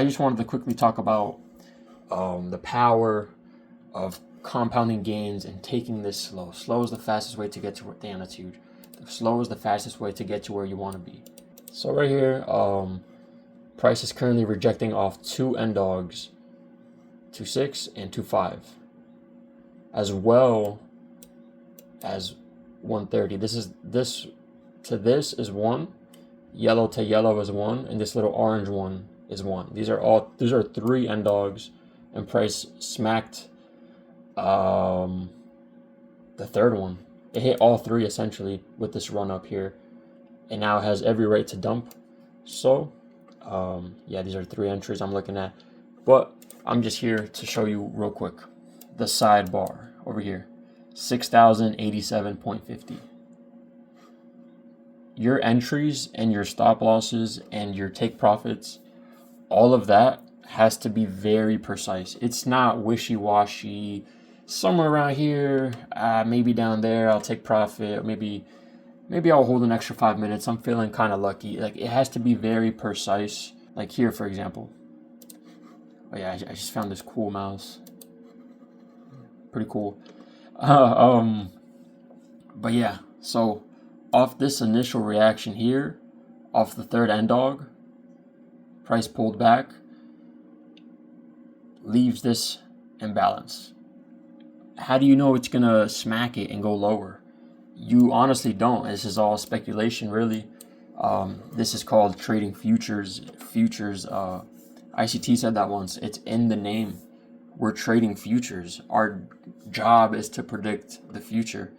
I just wanted to quickly talk about the power of compounding gains and taking this slow. Slow is the fastest way to get to the attitude. Slow is the fastest way to get to where you want to be. So right here, price is currently rejecting off 2 ndogs, 2.6 and 2.5, as well as 130. This is 1, yellow to yellow is 1, and this little orange one is 1. These are 3 ndogs, and price smacked the third one. It hit all 3 essentially with this run up here, and now it has every right to dump. So yeah, these are 3 entries I'm looking at, but I'm just here to show you real quick the sidebar over here, 6,087.50. Your entries and your stop losses and your take profits, all of that has to be very precise. It's not wishy-washy, somewhere around here, maybe down there I'll take profit, maybe I'll hold an extra 5 minutes, I'm feeling kind of lucky. Like, it has to be very precise. Like here, for example. Oh yeah, I just found this cool mouse. Pretty cool. But yeah, so off this initial reaction here, off the third ndog, price pulled back, leaves this imbalance. How do you know it's gonna smack it and go lower? You honestly don't. This is all speculation, really. This is called trading futures. ICT said that once. It's in the name. We're trading futures. Our job is to predict the future.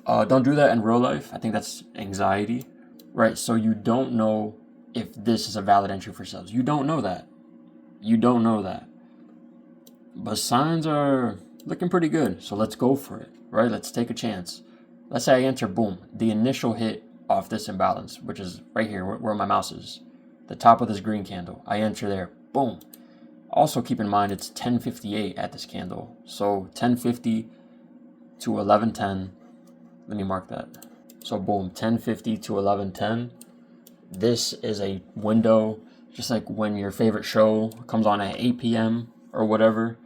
Don't do that in real life. I think that's anxiety, right? So you don't know if this is a valid entry for sales. You don't know that. You don't know that. But signs are looking pretty good. So let's go for it, right? Let's take a chance. Let's say I enter, boom, the initial hit off this imbalance, which is right here where my mouse is, the top of this green candle. I enter there, boom. Also keep in mind it's 10:58 at this candle. So 10:50 to 11:10. Let me mark that. So boom, 10:50 to 11:10. This is a window, just like when your favorite show comes on at 8 p.m. or whatever.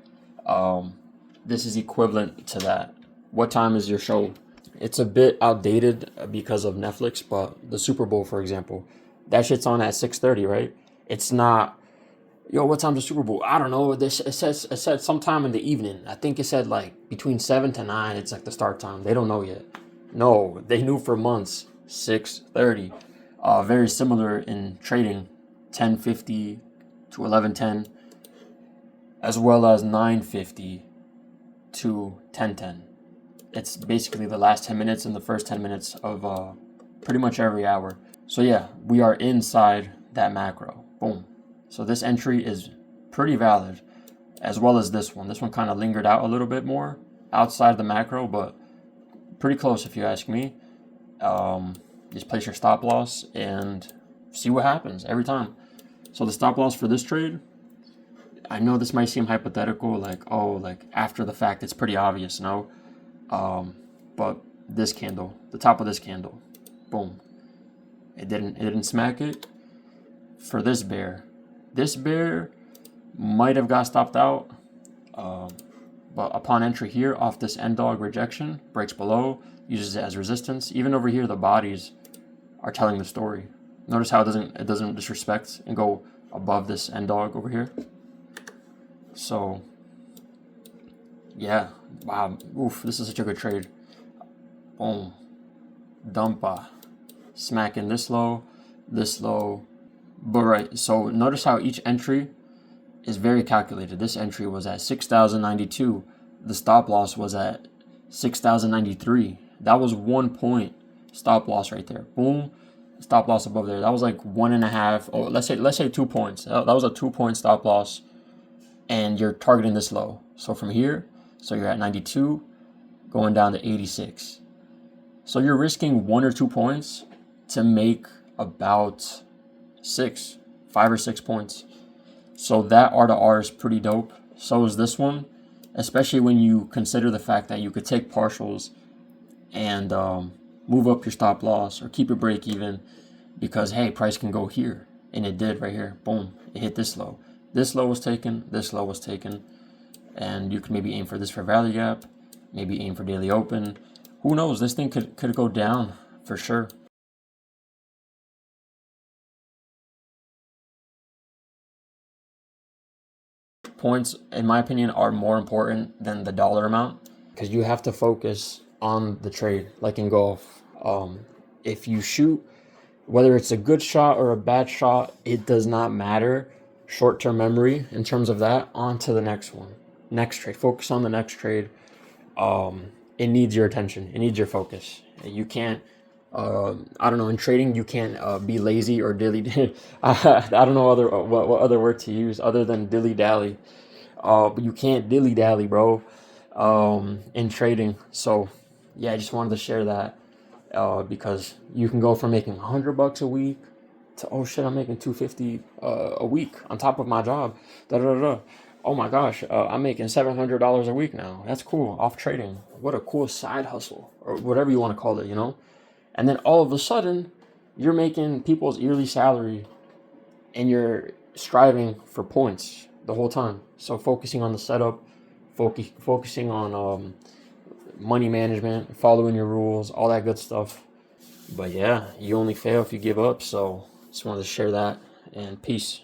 This is equivalent to that. What time is your show? It's a bit outdated because of Netflix, but the Super Bowl, for example, that shit's on at 6:30, right? It's not, yo, what time's the Super Bowl? I don't know. It said sometime in the evening. I think it said like between 7 to 9. It's like the start time. They don't know yet. No, they knew for months. 6:30. Very similar in trading. 10:50 to 11:10, as well as 9:50 to 10:10. It's basically the last 10 minutes and the first 10 minutes of pretty much every hour. So yeah, we are inside that macro. Boom. So this entry is pretty valid, as well as this one. This one kind of lingered out a little bit more outside the macro, but pretty close if you ask me. Just place your stop loss and see what happens every time. So the stop loss for this trade, I know this might seem hypothetical, like, oh, like after the fact, it's pretty obvious, no? But this candle, the top of this candle, boom. It didn't smack it. For this bear might have got stopped out. But upon entry here off this ndog rejection, breaks below, uses it as resistance. Even over here, the bodies are telling the story. Notice how it doesn't disrespect and go above this ndog over here. So yeah, wow, oof, this is such a good trade. Boom, dumpa, smacking this low, but right. So notice how each entry is very calculated. This entry was at 6,092. The stop loss was at 6,093. That was 1 point stop loss right there. Boom, stop loss above there. That was like 1.5. Oh, let's say 2 points. That was a 2-point stop loss, and you're targeting this low. So from here, so you're at 92, going down to 86. So you're risking 1 or 2 points to make about 5 or 6 points. So that R to R is pretty dope. So is this one, especially when you consider the fact that you could take partials and move up your stop loss or keep your break even, because hey, price can go here, and it did right here. Boom, it hit this low. this low was taken, this low was taken, and you can maybe aim for this for value gap, maybe aim for daily open. Who knows? This thing could go down for sure. Points, in my opinion, are more important than the dollar amount, because you have to focus on the trade, like in golf. If you shoot, whether it's a good shot or a bad shot, it does not matter. Short-term memory in terms of that. On to the next one. Next trade. Focus on the next trade. It needs your attention. It needs your focus. You can't, I don't know, in trading, you can't be lazy or dilly. I don't know what other word to use other than dilly-dally. But you can't dilly-dally, bro, in trading. So, yeah, I just wanted to share that. Because you can go from making $100 a week to, oh shit, I'm making $250 a week on top of my job. Oh my gosh, I'm making $700 a week now. That's cool. Off trading. What a cool side hustle, or whatever you want to call it, you know? And then all of a sudden, you're making people's yearly salary and you're striving for points the whole time. So focusing on the setup, focusing on money management, following your rules, all that good stuff. But yeah, you only fail if you give up. So just wanted to share that, and peace.